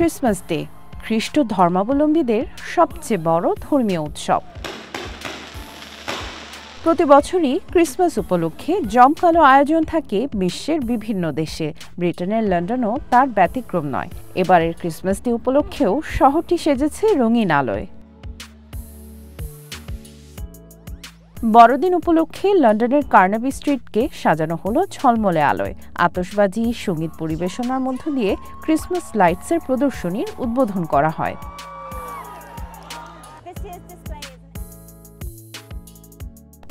Christmas day খ্রিস্ট ধর্মাবলম্বীদের সবচেয়ে বড় ধর্মীয় উৎসব। প্রতি বছরই ক্রিসমাস উপলক্ষে জমকালো আয়োজন থাকে বিশ্বের বিভিন্ন দেশে। ব্রিটেনের লন্ডনও তার ব্যতিক্রম নয়। এবারের ক্রিসমাস ডে উপলক্ষেও শহরটি সেজেছে রঙিন আলোয়। বড়দিন উপলক্ষে লন্ডনের কার্নাবি স্ট্রিটকে সাজানো হলো ঝলমলে আলোয়। আতশবাজি, সঙ্গীত পরিবেশনার মধ্য দিয়ে ক্রিসমাস লাইটসের প্রদর্শনীর উদ্বোধন করা হয়।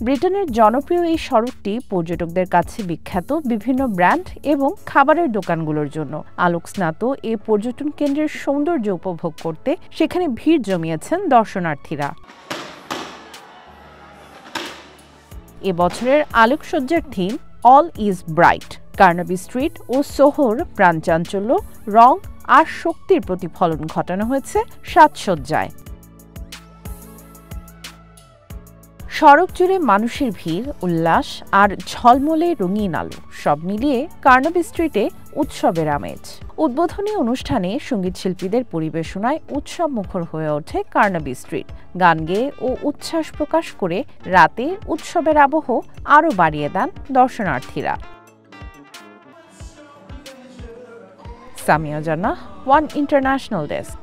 ব্রিটেনের জনপ্রিয় এই সড়কটি পর্যটকদের কাছে বিখ্যাত বিভিন্ন ব্র্যান্ড এবং খাবারের দোকানগুলোর জন্য। আলোকস্নাত এই পর্যটন কেন্দ্রের সৌন্দর্য উপভোগ করতে সেখানে ভিড় জমিয়েছেন দর্শনার্থীরা। এবছরের আলোকসজ্জার theme all is bright. Carnaby street ও সোহোর প্রাণচাঞ্চল্য, রং আর শক্তির প্রতিফলন ঘটানো হয়েছে সাজসজ্জায়। সড়ক জুড়ে মানুষের ভিড়, উল্লাস আর ঝলমলে রঙিন আলো সব মিলিয়ে কার্নাবি স্ট্রিটে উৎসবের আমেজ। উদ্বোধনী অনুষ্ঠানে সঙ্গীত শিল্পীদের পরিবেশনায় উৎসব মুখর হয়ে ওঠে কার্নাবি স্ট্রিট। গান গেয়ে ও উচ্ছ্বাস প্রকাশ করে রাতে উৎসবের আবহ আরও বাড়িয়ে দেন দর্শনার্থীরা। সামিয়া জান্নাহ, ওয়ান ইন্টারন্যাশনাল ডেস্ক।